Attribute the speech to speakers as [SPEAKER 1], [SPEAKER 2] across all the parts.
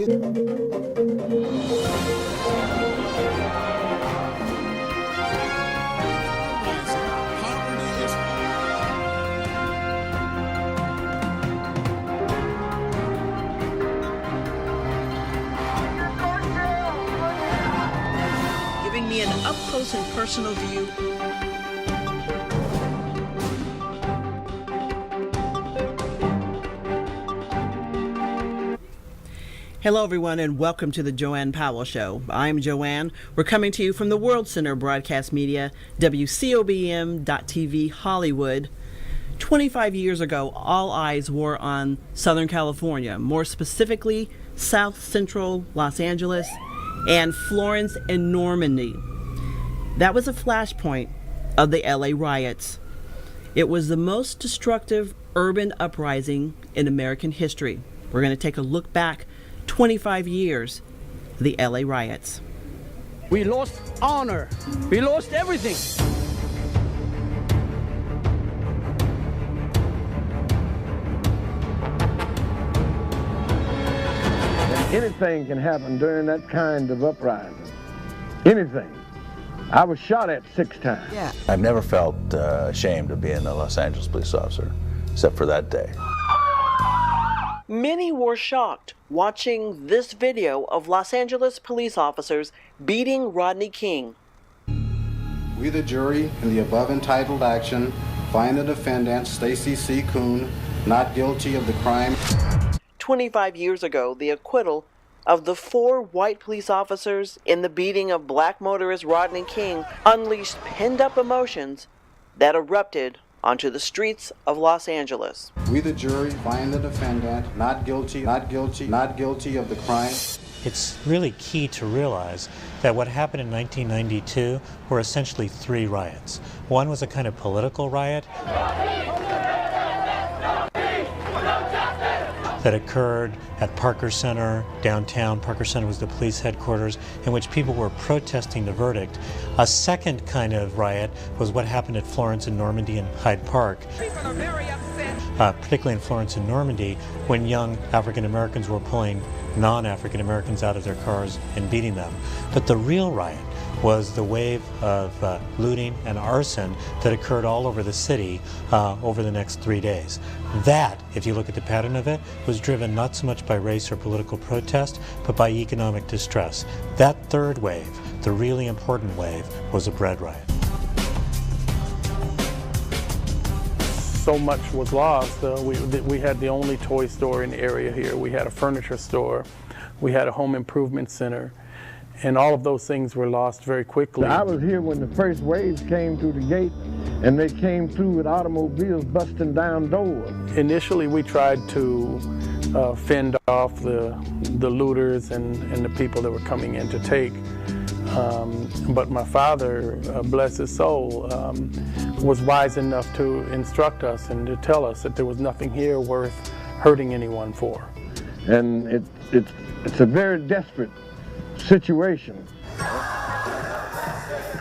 [SPEAKER 1] Giving me an up-close and personal view. Hello, everyone, and welcome to the JoAnne Powell Show. I'm JoAnne. We're coming to you from the World Center Broadcast Media, WCOBM.TV Hollywood. 25 years ago, all eyes were on Southern California, more specifically South Central Los Angeles and Florence and Normandy. That was a flashpoint of the LA riots. It was the most destructive urban uprising in American history. We're going to take a look back 25 years, the LA riots.
[SPEAKER 2] We lost honor. We lost everything.
[SPEAKER 3] And anything can happen during that kind of uprising. Anything. I was shot at 6 times.
[SPEAKER 1] Yeah.
[SPEAKER 4] I've never felt ashamed of being a Los Angeles police officer, except for that day.
[SPEAKER 1] Many were shocked watching this video of Los Angeles police officers beating Rodney King.
[SPEAKER 5] We, the jury, in the above entitled action, find the defendant, Stacy C. Kuhn, not guilty of the crime.
[SPEAKER 1] 25 years ago, the acquittal of the 4 white police officers in the beating of black motorist Rodney King unleashed pent-up emotions that erupted onto the streets of Los Angeles.
[SPEAKER 5] We, the jury, find the defendant not guilty of the crime.
[SPEAKER 6] It's really key to realize that what happened in 1992 were essentially 3 riots. One was a kind of political riot that occurred at Parker Center, downtown. Parker Center was the police headquarters, in which people were protesting the verdict. A second kind of riot was what happened at Florence and Normandy and Hyde Park.
[SPEAKER 7] People are very upset.
[SPEAKER 6] Particularly in Florence and Normandy, when young African Americans were pulling non-African Americans out of their cars and beating them. But the real riot was the wave of looting and arson that occurred all over the city over the next 3 days. That, if you look at the pattern of it, was driven not so much by race or political protest, but by economic distress. That third wave, the really important wave, was a bread riot.
[SPEAKER 8] So much was lost. We had the only toy store in the area here. We had a furniture store. We had a home improvement center. And all of those things were lost very quickly.
[SPEAKER 3] I was here when the first waves came through the gate, and they came through with automobiles busting down doors.
[SPEAKER 8] Initially, we tried to fend off the looters and the people that were coming in to take. But my father, bless his soul, was wise enough to instruct us and to tell us that there was nothing here worth hurting anyone for.
[SPEAKER 3] And it's a very desperate situation.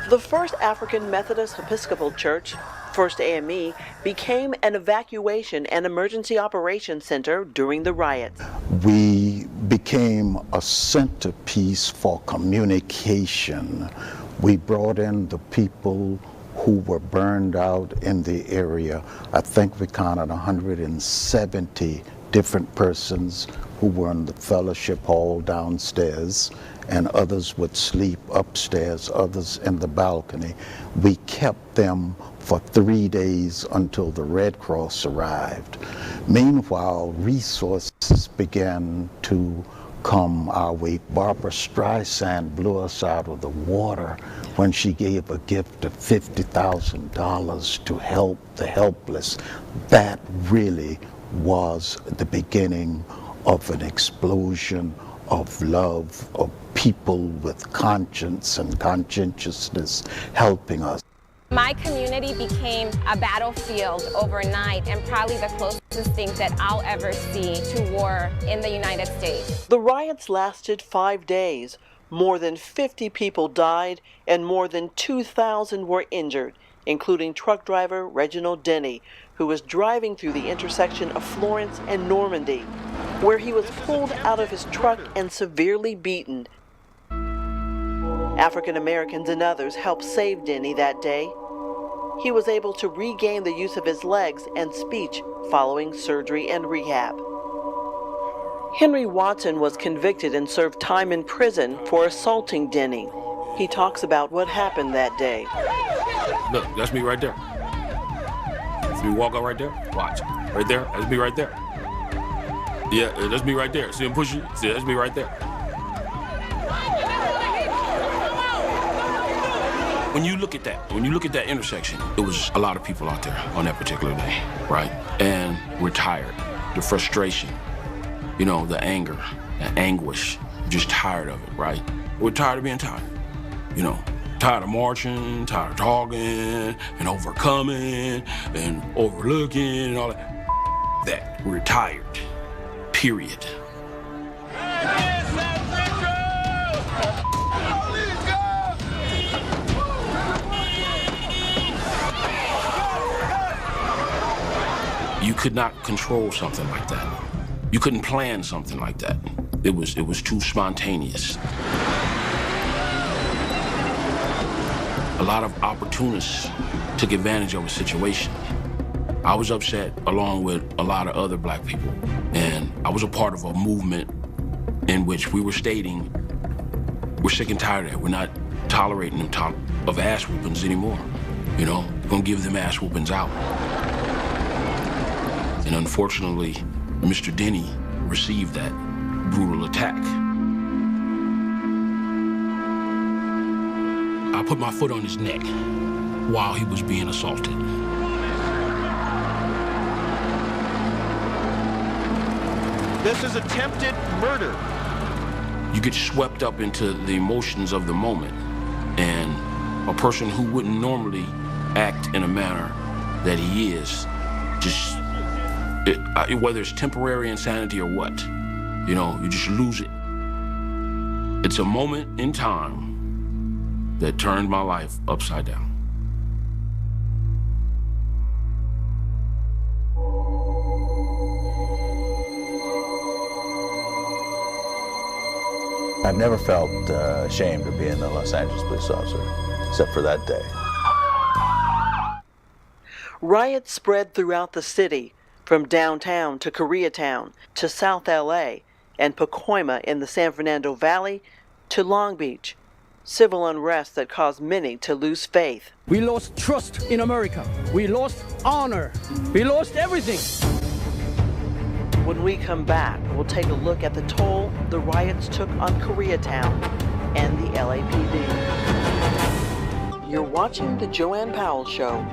[SPEAKER 1] The First African Methodist Episcopal Church, First AME, became an evacuation and emergency operations center during the riots.
[SPEAKER 9] We became a centerpiece for communication. We brought in the people who were burned out in the area. I think we counted 170 different persons who were in the fellowship hall downstairs, and others would sleep upstairs, others in the balcony. We kept them for 3 days until the Red Cross arrived. Meanwhile, resources began to come our way. Barbara Streisand blew us out of the water when she gave a gift of $50,000 to help the helpless. That really was the beginning of an explosion of love, of people with conscience and conscientiousness helping us.
[SPEAKER 10] My community became a battlefield overnight, and probably the closest thing that I'll ever see to war in the United States.
[SPEAKER 1] The riots lasted 5 days. More than 50 people died and more than 2,000 were injured, including truck driver Reginald Denny, who was driving through the intersection of Florence and Normandy. where he was pulled out of his truck and severely beaten. African Americans and others helped save Denny that day. He was able to regain the use of his legs and speech following surgery and rehab. Henry Watson was convicted and served time in prison for assaulting Denny. He talks about what happened that day.
[SPEAKER 7] Look, that's me right there. See me walk out right there? Watch. Right there? That's me right there. Yeah, that's me right there. See him push you? See, that's me right there. When you look at that intersection, it was a lot of people out there on that particular day, right? And we're tired. The frustration, you know, the anger, the anguish, just tired of it, right? We're tired of being tired, you know, tired of marching, tired of talking and overcoming and overlooking and all that. That we're tired, period. You could not control something like that. You couldn't plan something like that. It was too spontaneous. A lot of opportunists took advantage of a situation. I was upset along with a lot of other black people. And I was a part of a movement in which we were stating, we're sick and tired of that. We're not tolerating them of ass whoopings anymore. You know, we're gonna give them ass whoopings out. And unfortunately, Mr. Denny received that brutal attack. I put my foot on his neck while he was being assaulted.
[SPEAKER 11] This is attempted murder.
[SPEAKER 7] You get swept up into the emotions of the moment, and a person who wouldn't normally act in a manner that he is, just, whether it's temporary insanity or what, you know, you just lose it. It's a moment in time that turned my life upside down.
[SPEAKER 4] I've never felt ashamed of being a Los Angeles police officer, except for that day.
[SPEAKER 1] Riots spread throughout the city, from downtown to Koreatown to South LA and Pacoima in the San Fernando Valley to Long Beach. Civil unrest that caused many to lose faith.
[SPEAKER 2] We lost trust in America. We lost honor. We lost everything.
[SPEAKER 1] When we come back, we'll take a look at the toll the riots took on Koreatown and the LAPD. You're watching the JoAnne Powell Show.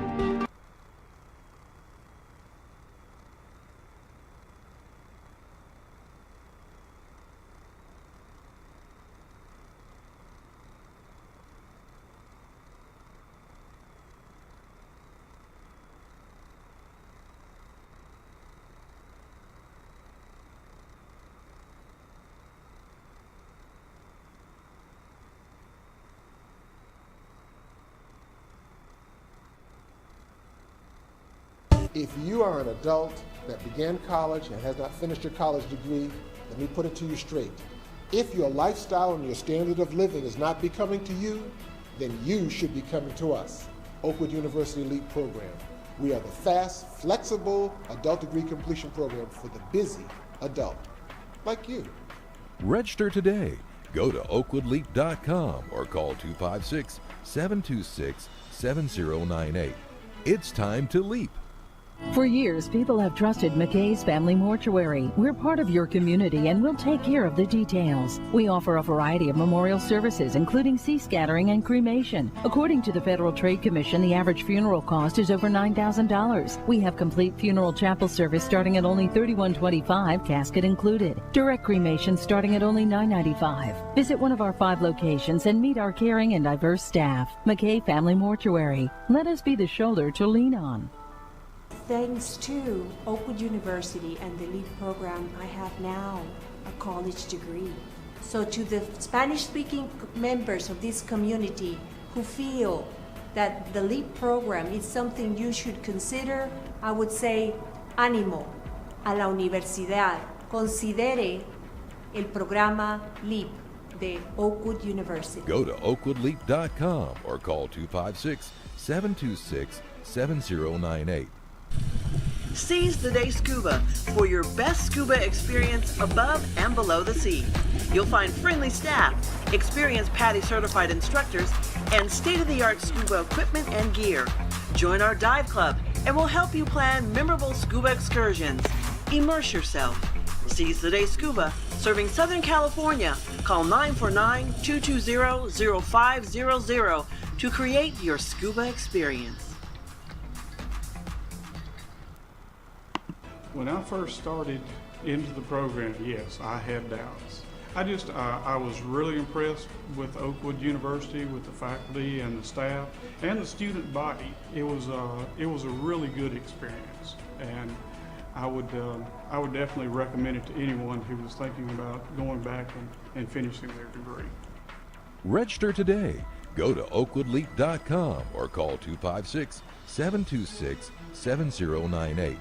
[SPEAKER 12] If you are an adult that began college and has not finished your college degree, let me put it to you straight. If your lifestyle and your standard of living is not becoming to you, then you should be coming to us, Oakwood University Elite Program. We are the fast, flexible adult degree completion program for the busy adult, like you.
[SPEAKER 13] Register today. Go to oakwoodleap.com or call 256-726-7098. It's time to leap.
[SPEAKER 14] For years, people have trusted McKay's Family Mortuary. We're part of your community and we'll take care of the details. We offer a variety of memorial services, including sea scattering and cremation. According to the Federal Trade Commission, the average funeral cost is over $9,000. We have complete funeral chapel service starting at only $31.25, casket included. Direct cremation starting at only $9.95. Visit one of our 5 locations and meet our caring and diverse staff. McKay Family Mortuary. Let us be the shoulder to lean on.
[SPEAKER 15] Thanks to Oakwood University and the LEAP program, I have now a college degree. So to the Spanish-speaking members of this community who feel that the LEAP program is something you should consider, I would say, ánimo a la universidad. considere el programa LEAP de Oakwood University.
[SPEAKER 13] Go to oakwoodleap.com or call 256-726-7098.
[SPEAKER 1] Seize the Day Scuba for your best scuba experience above and below the sea. You'll find friendly staff, experienced PADI certified instructors, and state-of-the-art scuba equipment and gear. Join our dive club and we'll help you plan memorable scuba excursions. Immerse yourself. Seize the Day Scuba, serving Southern California. Call 949-220-0500 to create your scuba experience.
[SPEAKER 16] When I first started into the program, yes, I had doubts. I was really impressed with Oakwood University, with the faculty and the staff and the student body. It was a really good experience, and I would definitely recommend it to anyone who was thinking about going back and finishing their degree.
[SPEAKER 13] Register today. Go to oakwoodleap.com or call 256-726-7098.